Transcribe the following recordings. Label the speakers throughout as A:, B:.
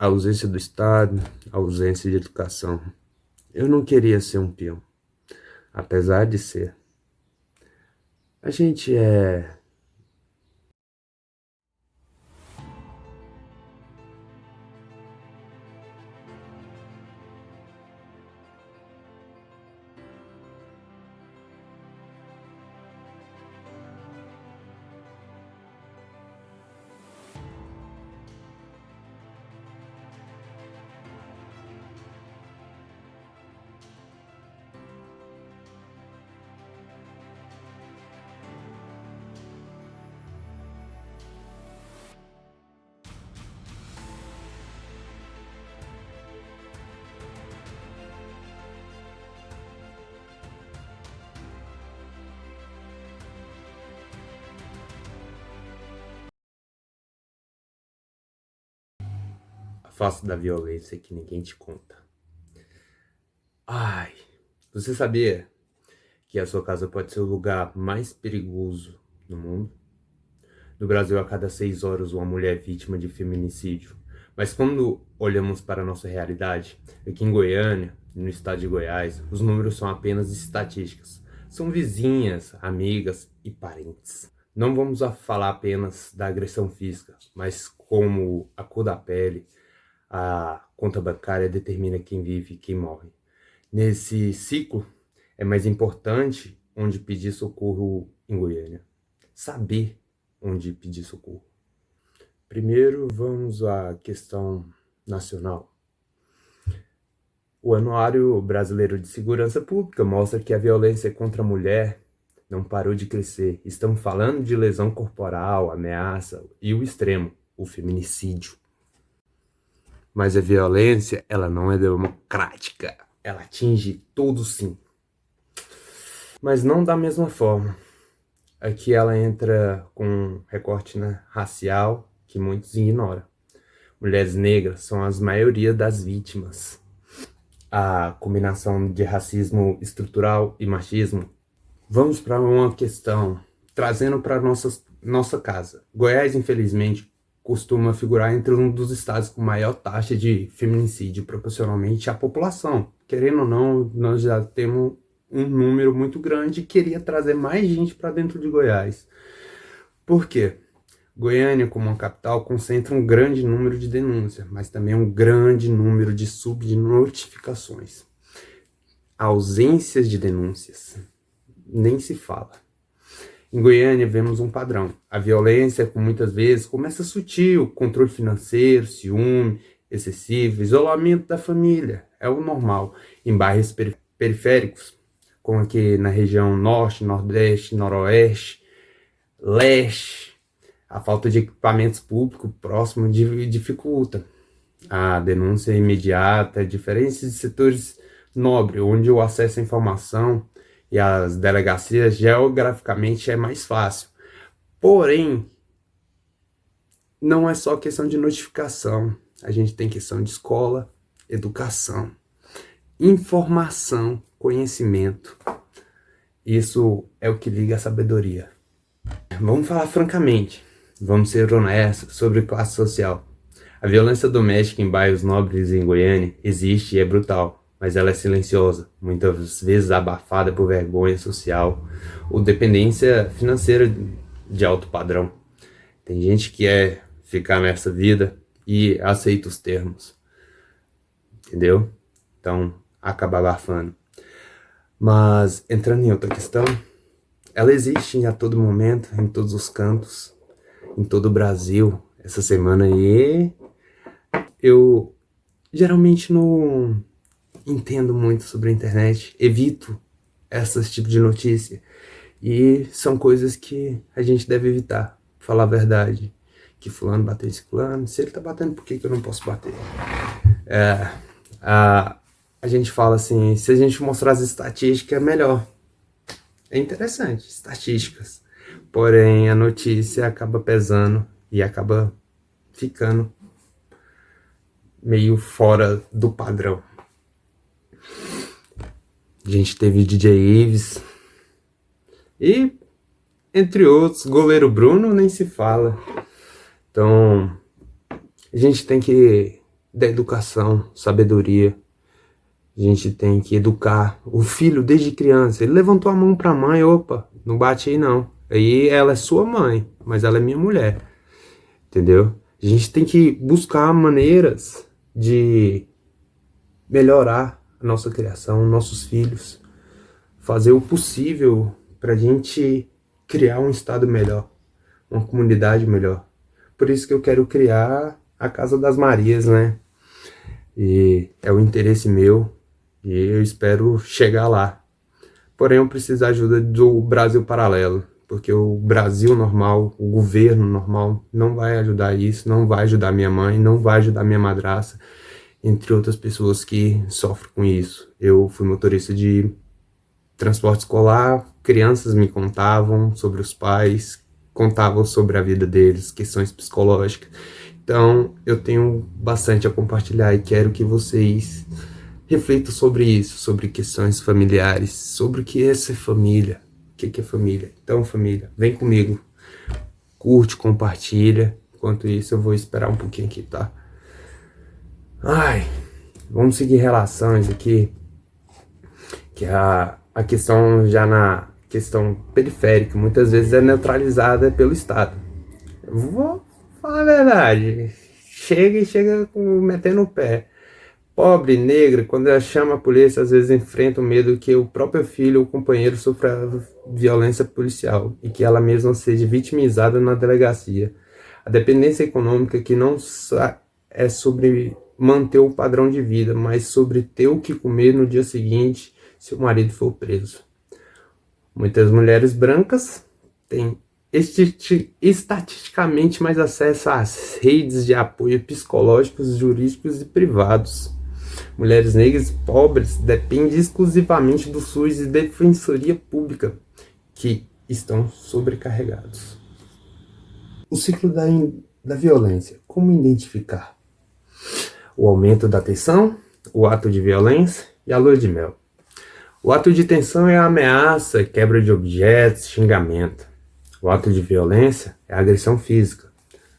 A: A ausência do Estado, a ausência de educação. Eu não queria ser um peão, apesar de ser. A gente é. A face da violência que ninguém te conta. Ai, você sabia que a sua casa pode ser o lugar mais perigoso no mundo? No Brasil, a cada 6 horas, uma mulher é vítima de feminicídio. Mas quando olhamos para a nossa realidade, aqui em Goiânia, no estado de Goiás, os números são apenas estatísticas. São vizinhas, amigas e parentes. Não vamos falar apenas da agressão física, mas como a cor da pele, a conta bancária determina quem vive e quem morre. Nesse ciclo, é mais importante onde pedir socorro em Goiânia. Saber onde pedir socorro. Primeiro, vamos à questão nacional. O Anuário Brasileiro de Segurança Pública mostra que a violência contra a mulher não parou de crescer. Estamos falando de lesão corporal, ameaça e o extremo, o feminicídio. Mas a violência, ela não é democrática. Ela atinge todos sim. Mas não da mesma forma. Aqui ela entra com um recorte, né, racial que muitos ignoram. Mulheres negras são as maioria das vítimas. A combinação de racismo estrutural e machismo. Vamos para uma questão, trazendo para nossa casa. Goiás, infelizmente, costuma figurar entre um dos estados com maior taxa de feminicídio proporcionalmente à população. Querendo ou não, nós já temos um número muito grande e queria trazer mais gente para dentro de Goiás. Por quê? Goiânia, como uma capital, concentra um grande número de denúncias, mas também um grande número de subnotificações. Ausências de denúncias, nem se fala. Em Goiânia, vemos um padrão. A violência, muitas vezes, começa sutil, controle financeiro, ciúme excessivo, isolamento da família, é o normal. Em bairros periféricos, como aqui na região norte, nordeste, noroeste, leste, a falta de equipamentos públicos próximos dificulta a denúncia imediata, diferentes de setores nobres, onde o acesso à informação e às delegacias geograficamente é mais fácil. Porém, não é só questão de notificação, a gente tem questão de escola, educação, informação, conhecimento. Isso é o que liga a sabedoria. Vamos falar francamente, vamos ser honestos sobre classe social. A violência doméstica em bairros nobres em Goiânia existe e é brutal, mas ela é silenciosa, muitas vezes abafada por vergonha social ou dependência financeira de alto padrão. Tem gente que quer ficar nessa vida e aceita os termos, entendeu? Então, acaba abafando. Mas, entrando em outra questão, ela existe a todo momento, em todos os cantos, em todo o Brasil. Essa semana aí, eu geralmente não entendo muito sobre a internet, evito esses tipos de notícia. E são coisas que a gente deve evitar, falar a verdade. Que fulano bateu em ciclano, se ele tá batendo, por que eu não posso bater? A gente fala assim, se a gente mostrar as estatísticas, é melhor. É interessante, estatísticas. Porém, a notícia acaba pesando e acaba ficando meio fora do padrão. A gente teve DJ Ives e, entre outros, goleiro Bruno nem se fala. Então, a gente tem que da educação, sabedoria. A gente tem que educar o filho desde criança. Ele levantou a mão para a mãe, opa, não bate aí não. Aí ela é sua mãe, mas ela é minha mulher, entendeu? A gente tem que buscar maneiras de melhorar a nossa criação, nossos filhos, fazer o possível para a gente criar um estado melhor, uma comunidade melhor. Por isso que eu quero criar a Casa das Marias, né? E é o interesse meu e eu espero chegar lá. Porém, eu preciso da ajuda do Brasil Paralelo, porque o Brasil normal, o governo normal, não vai ajudar isso, não vai ajudar minha mãe, não vai ajudar minha madrasta, entre outras pessoas que sofrem com isso. Eu fui motorista de transporte escolar, crianças me contavam sobre os pais, contavam sobre a vida deles, questões psicológicas. Então, eu tenho bastante a compartilhar e quero que vocês reflitam sobre isso, sobre questões familiares, sobre o que é ser família, o que é família. Então, família, vem comigo, curte, compartilha. Enquanto isso, eu vou esperar um pouquinho aqui, tá? Ai, vamos seguir relações aqui, que a questão já na questão periférica, muitas vezes é neutralizada pelo Estado. Eu vou falar a verdade, chega metendo o pé. Pobre, negra, quando ela chama a polícia, às vezes enfrenta o medo que o próprio filho ou companheiro sofra violência policial e que ela mesma seja vitimizada na delegacia. A dependência econômica que não é sobre manter o padrão de vida, mas sobre ter o que comer no dia seguinte se o marido for preso. Muitas mulheres brancas têm estatisticamente mais acesso às redes de apoio psicológicos, jurídicos e privados. Mulheres negras pobres dependem exclusivamente do SUS e Defensoria Pública, que estão sobrecarregados. O ciclo da violência. Como identificar? O aumento da tensão, o ato de violência e a lua de mel. O ato de tensão é a ameaça, quebra de objetos, xingamento. O ato de violência é a agressão física,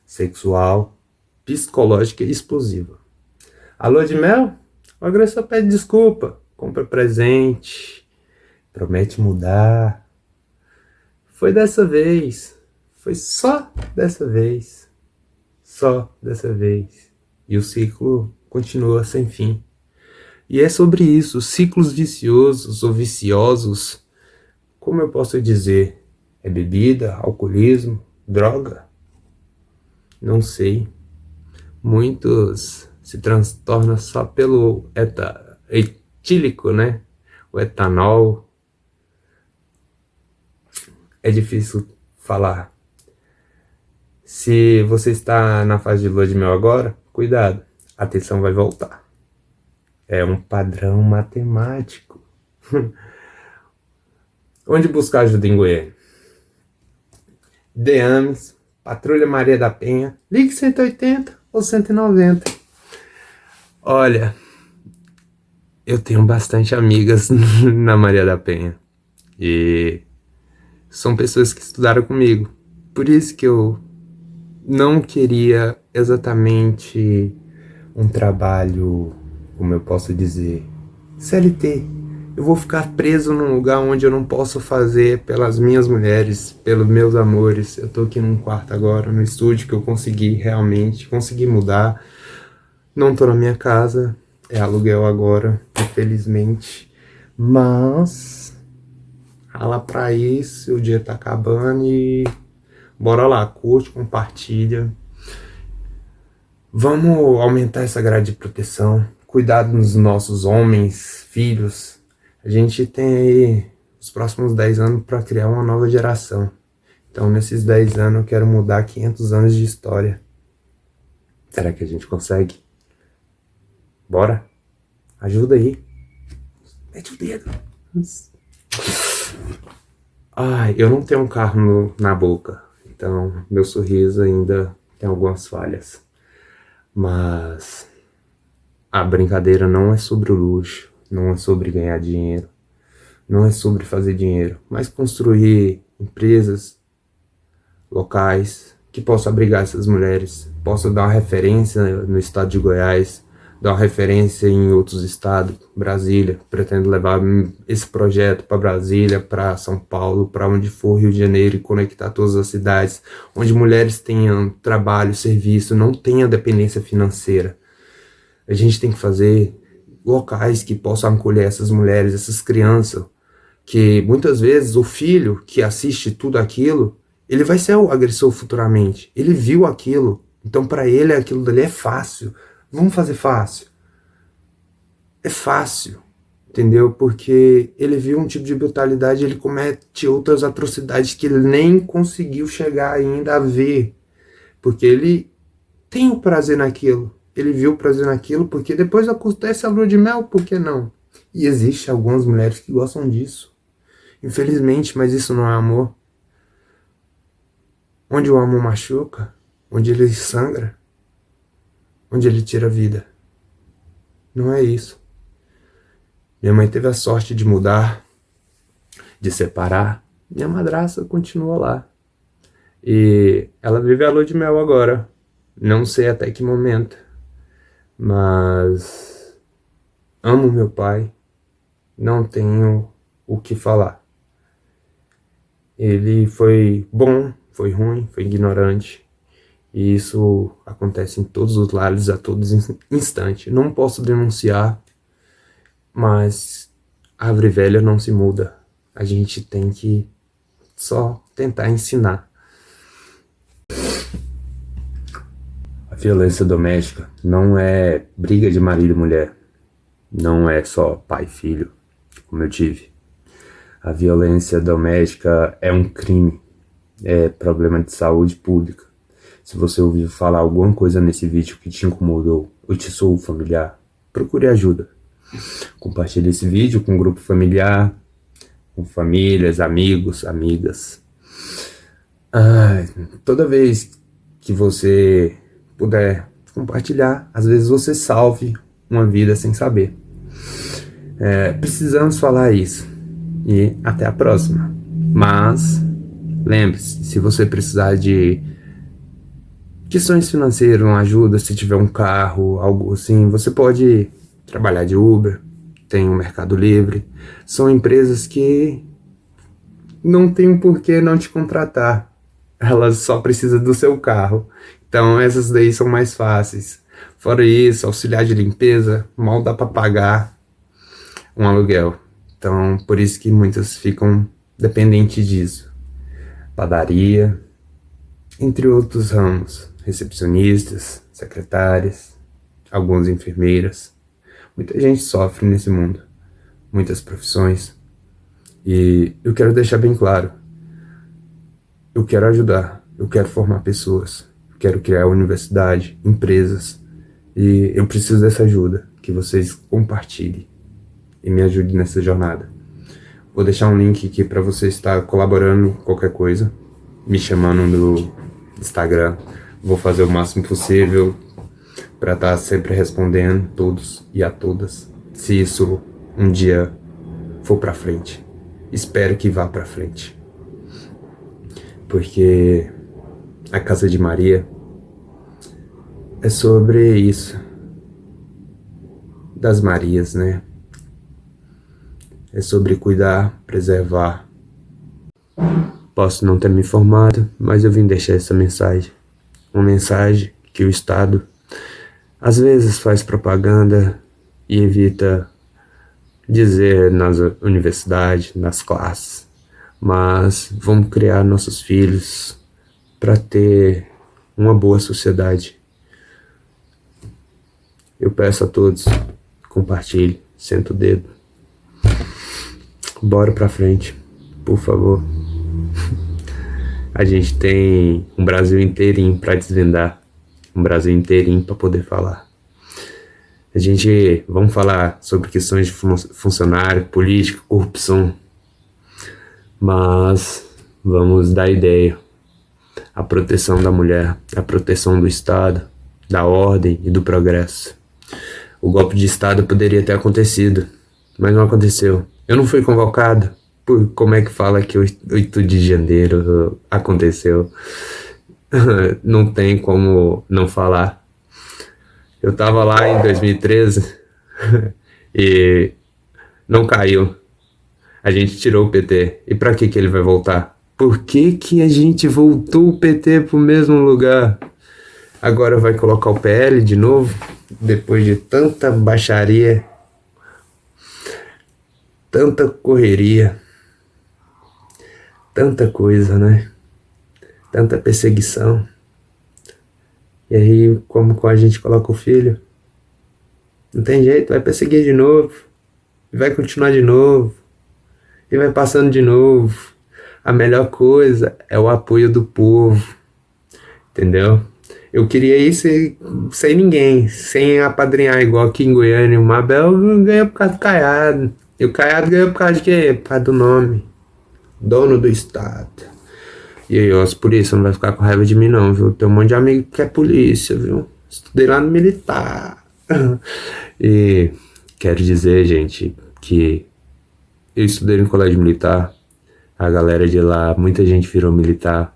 A: sexual, psicológica e explosiva. A lua de mel, o agressor pede desculpa, compra presente, promete mudar. Foi dessa vez, foi só dessa vez, E o ciclo continua sem fim. E é sobre isso, ciclos viciosos ou viciosos, como eu posso dizer? É bebida, alcoolismo, droga? Não sei. Muitos se transtornam só pelo etílico, né? O etanol. É difícil falar. Se você está na fase de lua de mel agora, cuidado, a tensão vai voltar. É um padrão matemático. Onde buscar ajuda em Goiânia? DEAMES, Patrulha Maria da Penha, ligue 180 ou 190. Olha, eu tenho bastante amigas na Maria da Penha e são pessoas que estudaram comigo. Por isso que eu não queria exatamente um trabalho, como eu posso dizer, CLT. Eu vou ficar preso num lugar onde eu não posso fazer pelas minhas mulheres, pelos meus amores. Eu tô aqui num quarto agora, no estúdio, que eu consegui mudar. Não tô na minha casa, é aluguel agora, infelizmente. Mas, rala pra isso, o dia tá acabando e bora lá, curte, compartilha. Vamos aumentar essa grade de proteção, cuidar dos nossos homens, filhos. A gente tem aí os próximos 10 anos para criar uma nova geração. Então, nesses 10 anos, eu quero mudar 500 anos de história. Será que a gente consegue? Bora? Ajuda aí. Mete o dedo. Ai, eu não tenho um carro na boca. Então, meu sorriso ainda tem algumas falhas. Mas a brincadeira não é sobre o luxo. Não é sobre ganhar dinheiro, não é sobre fazer dinheiro, mas construir empresas locais que possa abrigar essas mulheres, possa dar uma referência no estado de Goiás, dar uma referência em outros estados, Brasília. Pretendo levar esse projeto para Brasília, para São Paulo, para onde for, Rio de Janeiro, e conectar todas as cidades, onde mulheres tenham trabalho, serviço, não tenham dependência financeira. A gente tem que fazer locais que possam acolher essas mulheres, essas crianças, que muitas vezes o filho que assiste tudo aquilo, ele vai ser o agressor futuramente. Ele viu aquilo, então para ele aquilo dali é fácil. Vamos fazer fácil. É fácil, entendeu? Porque ele viu um tipo de brutalidade, ele comete outras atrocidades que ele nem conseguiu chegar ainda a ver. Porque ele tem o prazer naquilo. Ele viu o prazer naquilo, porque depois acontece a lua de mel, por que não? E existe algumas mulheres que gostam disso. Infelizmente, mas isso não é amor. Onde o amor machuca, onde ele sangra, onde ele tira a vida. Não é isso. Minha mãe teve a sorte de mudar, de separar. Minha madrasta continua lá. E ela vive a lua de mel agora. Não sei até que momento. Mas amo meu pai. Não tenho o que falar. Ele foi bom, foi ruim, foi ignorante. E isso acontece em todos os lares, a todo instante. Não posso denunciar, mas a árvore velha não se muda. A gente tem que só tentar ensinar. A violência doméstica não é briga de marido e mulher. Não é só pai e filho, como eu tive. A violência doméstica é um crime. É problema de saúde pública. Se você ouviu falar alguma coisa nesse vídeo que te incomodou ou te soou familiar, procure ajuda. Compartilhe esse vídeo com um grupo familiar, com famílias, amigos, amigas. Toda vez que você puder compartilhar, às vezes você salve uma vida sem saber. Precisamos falar isso. E até a próxima. Mas lembre-se, se você precisar de questões financeiras, uma ajuda, se tiver um carro, algo assim, você pode trabalhar de Uber, tem o Mercado Livre. São empresas que não tem por que não te contratar. Elas só precisam do seu carro. Então essas daí são mais fáceis. Fora isso, auxiliar de limpeza, mal dá para pagar um aluguel. Então por isso que muitas ficam dependentes disso. Padaria, entre outros ramos, recepcionistas, secretárias, algumas enfermeiras. Muita gente sofre nesse mundo, muitas profissões. E eu quero deixar bem claro, eu quero ajudar, eu quero formar pessoas, eu quero criar universidade, empresas, e eu preciso dessa ajuda, que vocês compartilhem e me ajudem nessa jornada. Vou deixar um link aqui para você estar colaborando em qualquer coisa, me chamando no Instagram. Vou fazer o máximo possível para estar sempre respondendo todos e a todas, se isso um dia for para frente. Espero que vá para frente, porque a Casa de Maria é sobre isso, das Marias, né? É sobre cuidar, preservar. Posso não ter me informado, mas eu vim deixar essa mensagem. Uma mensagem que o Estado às vezes faz propaganda e evita dizer nas universidades, nas classes. Mas vamos criar nossos filhos para ter uma boa sociedade. Eu peço a todos, compartilhe, senta o dedo. Bora pra frente, por favor. A gente tem um Brasil inteirinho para desvendar, um Brasil inteirinho para poder falar. Vamos falar sobre questões de funcionário, política, corrupção, mas vamos dar ideia. A proteção da mulher, a proteção do Estado, da ordem e do progresso. O golpe de Estado poderia ter acontecido, mas não aconteceu. Eu não fui convocado. Como é que fala que o 8 de janeiro aconteceu? não tem como não falar. Eu tava lá em 2013 e não caiu. A gente tirou o PT. E pra que ele vai voltar? Por que que a gente voltou o PT pro mesmo lugar? Agora vai colocar o PL de novo? Depois de tanta baixaria, tanta correria, tanta coisa, né? Tanta perseguição. E aí, como a gente coloca o filho? Não tem jeito, vai perseguir de novo. E vai continuar de novo. E vai passando de novo. A melhor coisa é o apoio do povo. Entendeu? Eu queria ir sem ninguém, sem apadrinhar, igual aqui em Goiânia. O Mabel ganha por causa do Caiado. E o Caiado ganha por causa de quê? Por causa do nome. Dono do Estado. E aí, ó, as polícia não vai ficar com raiva de mim não, viu? Tem um monte de amigo que é polícia, viu? Estudei lá no militar. E quero dizer, gente, que eu estudei no colégio militar. A galera de lá, muita gente virou militar.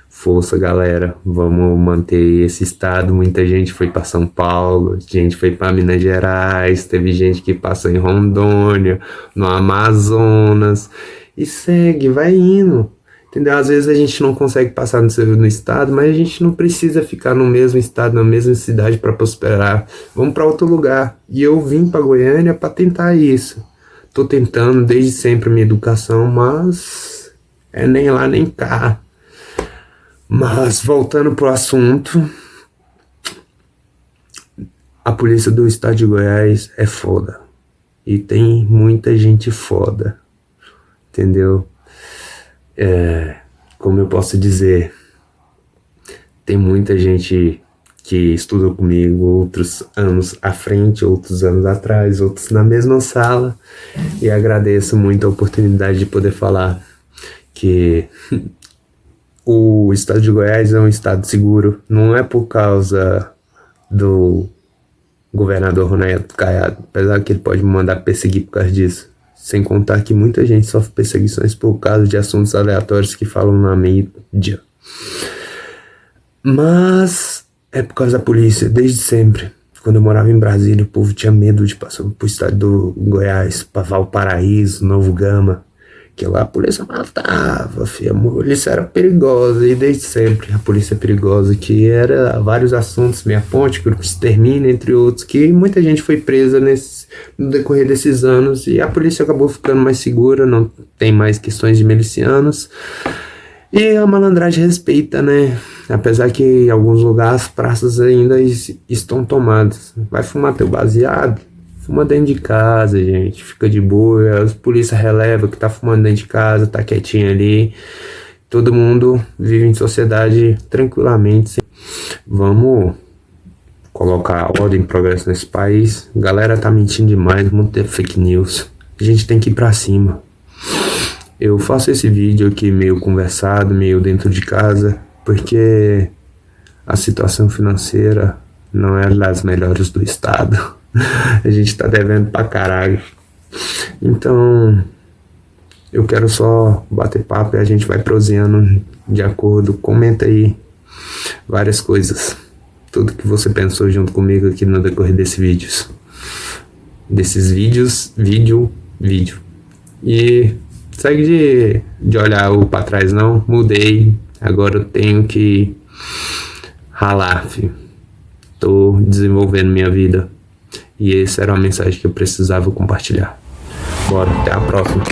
A: Força, galera, vamos manter esse estado. Muita gente foi para São Paulo, gente foi para Minas Gerais, teve gente que passou em Rondônia, no Amazonas, e segue, vai indo, entendeu? Às vezes a gente não consegue passar no estado, mas a gente não precisa ficar no mesmo estado, na mesma cidade para prosperar. Vamos para outro lugar. E eu vim para Goiânia para tentar isso. Tô tentando desde sempre a minha educação, mas é nem lá nem cá. Mas, voltando pro assunto, a polícia do estado de Goiás é foda. E tem muita gente foda. Entendeu? Como eu posso dizer, tem muita gente que estudou comigo outros anos à frente, outros anos atrás, outros na mesma sala. E agradeço muito a oportunidade de poder falar que o estado de Goiás é um estado seguro. Não é por causa do governador Ronaldo Caiado, apesar que ele pode me mandar perseguir por causa disso. Sem contar que muita gente sofre perseguições por causa de assuntos aleatórios que falam na mídia. Mas é por causa da polícia, desde sempre. Quando eu morava em Brasília, o povo tinha medo de passar pro estado do Goiás, para Valparaíso, Novo Gama. Que lá a polícia matava, filho. A polícia era perigosa, e desde sempre a polícia é perigosa, que era vários assuntos, Meia Ponte, Grupo Extermínio, entre outros, que muita gente foi presa no decorrer desses anos, e a polícia acabou ficando mais segura, não tem mais questões de milicianos, e a malandragem respeita, né? Apesar que em alguns lugares as praças ainda estão tomadas. Vai fumar teu baseado? Fuma dentro de casa, gente. Fica de boa. A polícia releva que tá fumando dentro de casa, tá quietinho ali. Todo mundo vive em sociedade tranquilamente. Vamos colocar ordem e progresso nesse país. A galera tá mentindo demais, vamos ter fake news. A gente tem que ir pra cima. Eu faço esse vídeo aqui meio conversado, meio dentro de casa, porque a situação financeira não é das melhores do estado. A gente tá devendo pra caralho. Então, eu quero só bater papo e a gente vai proseando de acordo. Comenta aí várias coisas. Tudo que você pensou junto comigo aqui no decorrer desses vídeo. E segue de olhar pra trás não. Mudei. Agora eu tenho que ralar, filho. Tô desenvolvendo minha vida. E essa era a mensagem que eu precisava compartilhar. Bora, até a próxima.